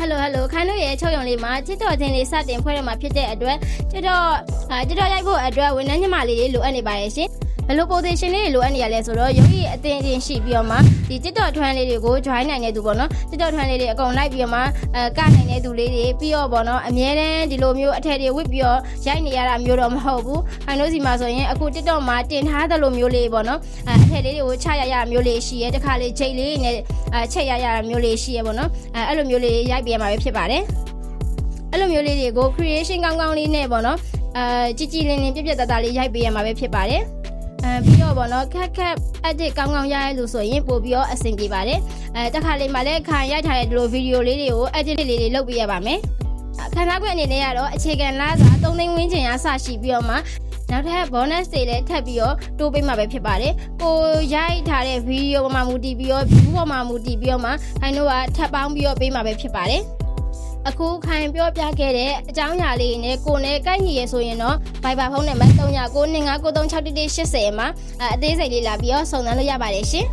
Hello ခိုင်တို့ရဲ့ချုပ်ရုံလေးမှာချစ်တော်ချင်းလေးစတင်ဖွဲ့ရမှာဖြစ်တဲ့အတွက်ချစ်တော်ရိုက်ဖို့အတွက်ဝန်ထမ်းညီမလေးတွေလိုအပ်နေပါရဲ့ရှင်ဘယ်လို position လေးတွေလိုအပ်နေရလဲဆိုတော့ရုပ်ရည်အသင်းချင်းရှိပြီးတော့မှဒီချစ်တော်ထွန်းလေးတွေကို join နိုင်တဲ့သူပေါ့နော်ချစ်တော်ထွန်းလေးတွေအကုန်လိုက်ပြီးတော့မှကနိုင်တဲ့သူလေးတွေပြီးတော့ပေါ့နော်အမြဲတမ်းဒီလိုမျိုးအထက်တွေဝစ်ပြီးတော့ရိုက်နေရတာမျိုးတော့မဟုတ်ဘူးခိုင်တို့စီမှာဆိုရင်အခု TikTok မှာတင်ထားသလိုမျိုးလေးပေါ့နော်အထက်လေးတွေကိုချရမျိုးလေးရှိရဲတခါလေးချိန်လေးနဲ့ချက်ရမျိုးလေးရှိရဲပေါ့နော်အဲ့လိုမျိုးလေးရိုက်ပြရမှာပဲဖြစ်ပါတယ်အဲ့လိုမျိုးလေးတွေကို creation ကောင်းကောင်းလေးနဲ့ပေါ့နော်ကြည်ကြည်လင်းလင်းပြပြတသားလေးရိုက်ပေးရမှာပဲဖြစ်ပါတယ်ပြီးတော့ပေါ့နော်ခက် edit ကောင်းကောင်းရရလို့ဆိုရင်ပို့ပြီးတော့အဆင်ပြေပါတယ်တခါလေးမှလည်းခံရိုက်ထားတဲ့ဒီလိုဗီဒီယိုလေးတွေကို edit လေးတွေလုပ်ပေးရပါမယ်ခဏခွင့်အနေနဲ့ကတော့အခြေခံလစာ3သိန်းဝန်းကျင်ရစရှိပြီးတော့မှနောက်ထပ် bonus တွေလည်းထပ်ပြီးတော့တိုးပေးမှာပဲဖြစ်ပါတယ်ကိုရိုက်ထားတဲ့ဗီဒီယိုပေါ်မှာမူတည်ပြီးတော့ view ပေါ်မှာမူတည်ပြီးတော့မှခိုင်တို့ကထပ်ပေါင်းပြီးတော့ပေးမှာပဲဖြစ်ပါတယ်အခုခိုင်ပြောပြခဲ့တဲ့အကြောင်းအရာလေးနဲ့ကိုနဲ့ကိုက်ညီရဆိုရင်တော့ Viber ဖုန်းနံပါတ်3995936180မှာအသေးစိတ်လေးလာပြီးတော့စုံစမ်းလို့ရပါတယ်ရှင်